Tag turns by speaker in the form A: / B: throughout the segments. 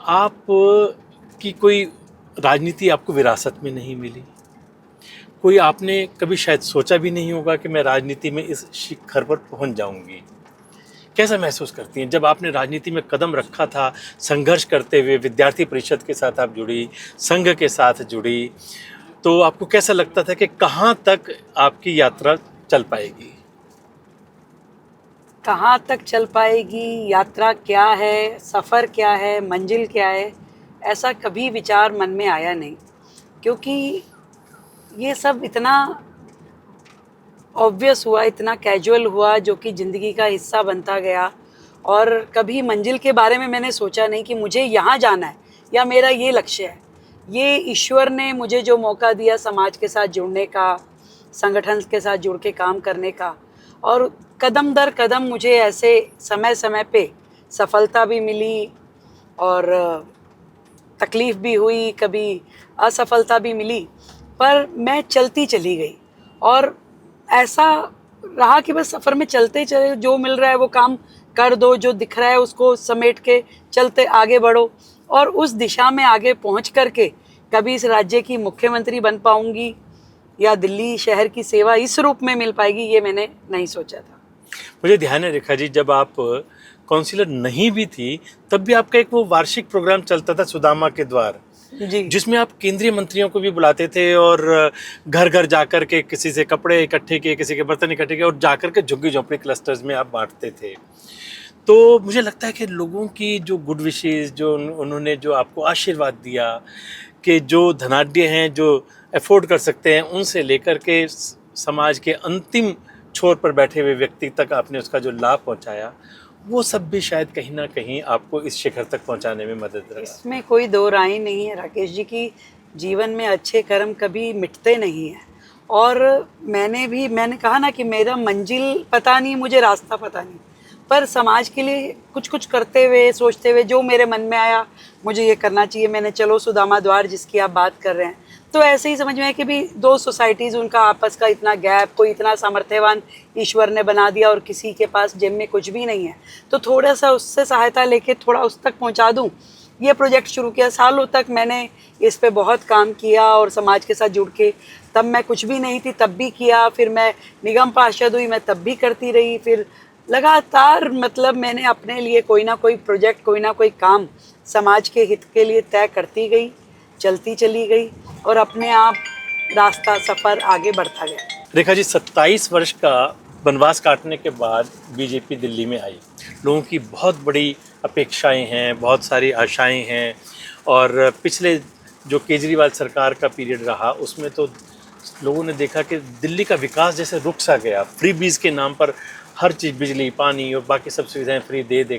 A: आप की कोई राजनीति आपको विरासत में नहीं मिली, कोई आपने कभी शायद सोचा भी नहीं होगा कि मैं राजनीति में इस शिखर पर पहुंच जाऊंगी। कैसा महसूस करती हैं जब आपने राजनीति में कदम रखा था, संघर्ष करते हुए विद्यार्थी परिषद के साथ आप जुड़ी, संघ के साथ जुड़ी, तो आपको कैसा लगता था कि कहाँ तक आपकी यात्रा चल पाएगी?
B: कहाँ तक चल पाएगी, यात्रा क्या है, सफ़र क्या है, मंजिल क्या है, ऐसा कभी विचार मन में आया नहीं। क्योंकि ये सब इतना ऑब्वियस हुआ, इतना कैजुअल हुआ, जो कि ज़िंदगी का हिस्सा बनता गया। और कभी मंजिल के बारे में मैंने सोचा नहीं कि मुझे यहाँ जाना है या मेरा ये लक्ष्य है। ये ईश्वर ने मुझे जो मौका दिया समाज के साथ जुड़ने का, संगठन के साथ जुड़ के काम करने का, और कदम दर कदम मुझे ऐसे समय समय पे सफलता भी मिली और तकलीफ़ भी हुई, कभी असफलता भी मिली, पर मैं चलती चली गई। और ऐसा रहा कि बस सफ़र में चलते चले, जो मिल रहा है वो काम कर दो, जो दिख रहा है उसको समेट के चलते आगे बढ़ो। और उस दिशा में आगे पहुंच करके कभी इस राज्य की मुख्यमंत्री बन पाऊंगी या दिल्ली शहर की सेवा इस रूप में मिल पाएगी, ये मैंने नहीं सोचा था।
A: मुझे ध्यान है रेखा जी, जब आप काउंसिलर नहीं भी थी तब भी आपका एक वो वार्षिक प्रोग्राम चलता था सुदामा के द्वार,
B: जी,
A: जिसमें आप केंद्रीय मंत्रियों को भी बुलाते थे और घर घर जाकर के किसी से कपड़े इकट्ठे किए, किसी के बर्तन इकट्ठे किए और जाकर के झुग्गी झोंपड़ी क्लस्टर्स में आप बांटते थे। तो मुझे लगता है कि लोगों की जो गुड विशेस, जो उन्होंने जो आपको आशीर्वाद दिया, कि जो धनाढ्य हैं, जो अफोर्ड कर सकते हैं, उनसे लेकर के समाज के अंतिम छोर पर बैठे हुए व्यक्ति तक आपने उसका जो लाभ पहुंचाया, वो सब भी शायद कहीं ना कहीं आपको इस शिखर तक पहुंचाने में मदद रहा।
B: इसमें कोई दो राय नहीं है राकेश जी की जीवन में अच्छे कर्म कभी मिटते नहीं हैं। और मैंने कहा ना कि मेरा मंजिल पता नहीं, मुझे रास्ता पता नहीं, पर समाज के लिए कुछ कुछ करते हुए, सोचते हुए, जो मेरे मन में आया मुझे ये करना चाहिए, मैंने चलो सुदामा द्वार जिसकी आप बात कर रहे हैं, तो ऐसे ही समझ में है कि भी दो सोसाइटीज़, उनका आपस का इतना गैप, कोई इतना सामर्थ्यवान ईश्वर ने बना दिया और किसी के पास जेब में कुछ भी नहीं है, तो थोड़ा सा उससे सहायता लेके थोड़ा उस तक पहुंचा दूं, ये प्रोजेक्ट शुरू किया। सालों तक मैंने इस पे बहुत काम किया और समाज के साथ जुड़ के, तब मैं कुछ भी नहीं थी तब भी किया, फिर मैं निगम पार्षद हुई, मैं तब भी करती रही, फिर लगातार मतलब मैंने अपने लिए कोई ना कोई प्रोजेक्ट, कोई ना कोई काम समाज के हित के लिए तय करती गई, चलती चली गई और अपने आप रास्ता, सफ़र आगे बढ़ता गया।
A: रेखा जी, 27 वर्ष का वनवास काटने के बाद बीजेपी दिल्ली में आई। लोगों की बहुत बड़ी अपेक्षाएं हैं, बहुत सारी आशाएं हैं, और पिछले जो केजरीवाल सरकार का पीरियड रहा उसमें तो लोगों ने देखा कि दिल्ली का विकास जैसे रुक सा गया। फ्री बीज के नाम पर हर चीज़, बिजली, पानी और बाकी सब सुविधाएं फ्री दे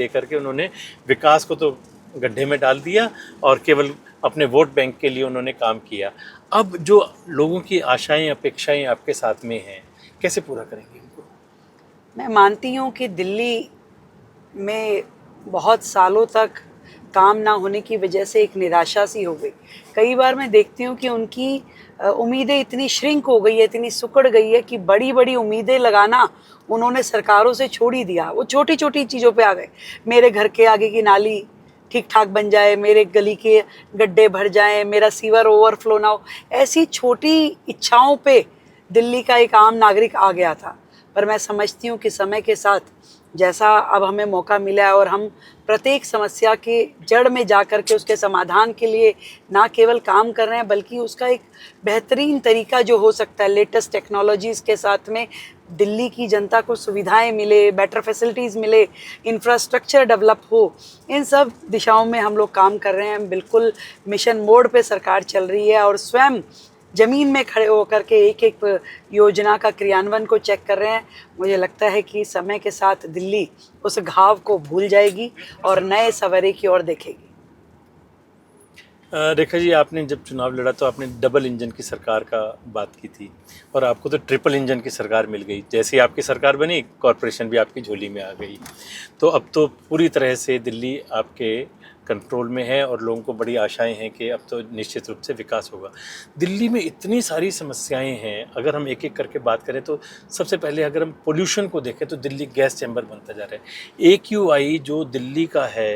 A: करके उन्होंने विकास को तो गड्ढे में डाल दिया और केवल अपने वोट बैंक के लिए उन्होंने काम किया। अब जो लोगों की आशाएं, अपेक्षाएं आपके साथ में हैं, कैसे पूरा करेंगे इनको?
B: मैं मानती हूँ कि दिल्ली में बहुत सालों तक काम ना होने की वजह से एक निराशा सी हो गई। कई बार मैं देखती हूँ कि उनकी उम्मीदें इतनी श्रिंक हो गई है, इतनी सिकुड़ गई है कि बड़ी बड़ी उम्मीदें लगाना उन्होंने सरकारों से छोड़ ही दिया। वो छोटी छोटी चीज़ों पे आ गए। मेरे घर के आगे की नाली ठीक ठाक बन जाए, मेरे गली के गड्ढे भर जाएं, मेरा सीवर ओवरफ्लो ना हो, ऐसी छोटी इच्छाओं पे दिल्ली का एक आम नागरिक आ गया था। पर मैं समझती हूँ कि समय के साथ जैसा अब हमें मौका मिला है और हम प्रत्येक समस्या के जड़ में जा कर के उसके समाधान के लिए ना केवल काम कर रहे हैं, बल्कि उसका एक बेहतरीन तरीका जो हो सकता है, लेटेस्ट टेक्नोलॉजीज़ के साथ में दिल्ली की जनता को सुविधाएं मिले, बेटर फैसिलिटीज़ मिले, इंफ्रास्ट्रक्चर डेवलप हो, इन सब दिशाओं में हम लोग काम कर रहे हैं। बिल्कुल मिशन मोड पे सरकार चल रही है और स्वयं ज़मीन में खड़े होकर के एक एक योजना का क्रियान्वयन को चेक कर रहे हैं। मुझे लगता है कि समय के साथ दिल्ली उस घाव को भूल जाएगी और नए सवेरे की ओर देखेगी।
A: रेखा जी, आपने जब चुनाव लड़ा तो आपने डबल इंजन की सरकार का बात की थी और आपको तो ट्रिपल इंजन की सरकार मिल गई। जैसे ही आपकी सरकार बनी, कॉरपोरेशन भी आपकी झोली में आ गई। तो अब तो पूरी तरह से दिल्ली आपके कंट्रोल में है और लोगों को बड़ी आशाएं हैं कि अब तो निश्चित रूप से विकास होगा। दिल्ली में इतनी सारी समस्याएं हैं, अगर हम एक एक करके बात करें तो सबसे पहले अगर हम पोल्यूशन को देखें तो दिल्ली गैस चैम्बर बनता जा रहा है। AQI जो दिल्ली का है,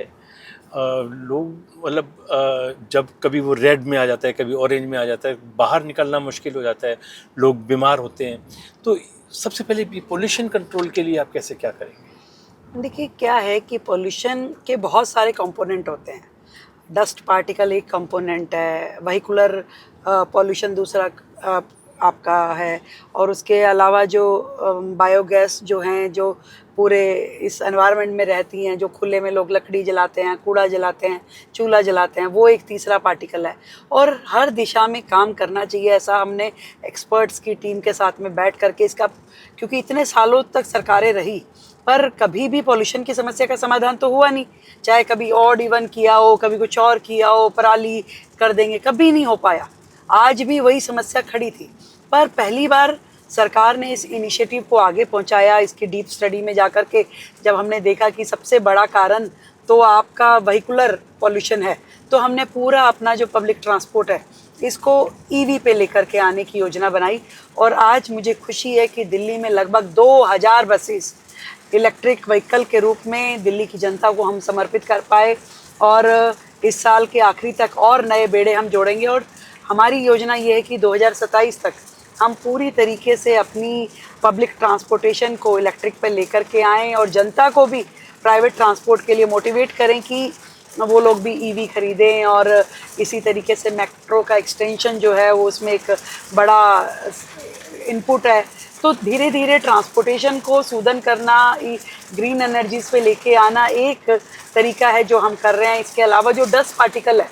A: लोग मतलब जब कभी वो रेड में आ जाता है, कभी ऑरेंज में आ जाता है, बाहर निकलना मुश्किल हो जाता है, लोग बीमार होते हैं। तो सबसे पहले पोल्यूशन कंट्रोल के लिए आप कैसे क्या करेंगे?
B: देखिए क्या है कि पोल्यूशन के बहुत सारे कंपोनेंट होते हैं। डस्ट पार्टिकल एक कंपोनेंट है, व्हीकुलर पोल्यूशन दूसरा आपका है, और उसके अलावा जो बायोगैस जो हैं, जो पूरे इस एनवायरनमेंट में रहती हैं, जो खुले में लोग लकड़ी जलाते हैं, कूड़ा जलाते हैं, चूल्हा जलाते हैं, वो एक तीसरा पार्टिकल है। और हर दिशा में काम करना चाहिए, ऐसा हमने एक्सपर्ट्स की टीम के साथ में बैठ करके इसका, क्योंकि इतने सालों तक सरकारें रही पर कभी भी पॉल्यूशन की समस्या का समाधान तो हुआ नहीं। चाहे कभी ऑड इवन किया हो, कभी कुछ और किया हो, पराली कर देंगे, कभी नहीं हो पाया। आज भी वही समस्या खड़ी थी, पर पहली बार सरकार ने इस इनिशिएटिव को आगे पहुंचाया। इसकी डीप स्टडी में जाकर के जब हमने देखा कि सबसे बड़ा कारण तो आपका व्हीकुलर पॉल्यूशन है, तो हमने पूरा अपना जो पब्लिक ट्रांसपोर्ट है इसको ईवी पे लेकर के आने की योजना बनाई। और आज मुझे खुशी है कि दिल्ली में लगभग 2000 बसेस इलेक्ट्रिक व्हीकल के रूप में दिल्ली की जनता को हम समर्पित कर पाए, और इस साल के आखिरी तक और नए बेड़े हम जोड़ेंगे। और हमारी योजना ये है कि 2027 तक हम पूरी तरीके से अपनी पब्लिक ट्रांसपोर्टेशन को इलेक्ट्रिक पे लेकर के आएँ और जनता को भी प्राइवेट ट्रांसपोर्ट के लिए मोटिवेट करें कि वो लोग भी ईवी खरीदें। और इसी तरीके से मेट्रो का एक्सटेंशन जो है वो उसमें एक बड़ा इनपुट है। तो धीरे धीरे ट्रांसपोर्टेशन को सुदन करना, ग्रीन एनर्जीज पे लेके आना एक तरीका है जो हम कर रहे हैं। इसके अलावा जो डस्ट पार्टिकल है,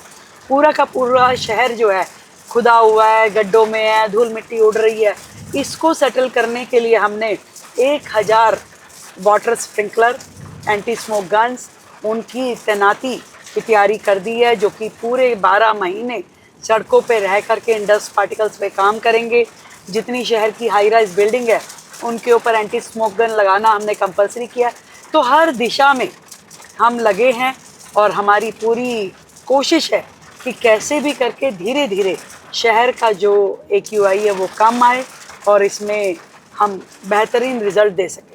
B: पूरा का पूरा शहर जो है खुदा हुआ है, गड्ढों में है, धूल मिट्टी उड़ रही है, इसको सेटल करने के लिए हमने 1000 water sprinkler, anti smoke guns, उनकी तैनाती की तैयारी कर दी है, जो कि पूरे 12 महीने सड़कों पे रह करके इन डस्ट पार्टिकल्स पे काम करेंगे। जितनी शहर की हाई राइज बिल्डिंग है उनके ऊपर एंटी स्मोक गन लगाना हमने कंपलसरी किया। तो हर दिशा में हम लगे हैं और हमारी पूरी कोशिश है कि कैसे भी करके धीरे धीरे शहर का जो AQI है वो कम आए और इसमें हम बेहतरीन रिजल्ट दे सकें।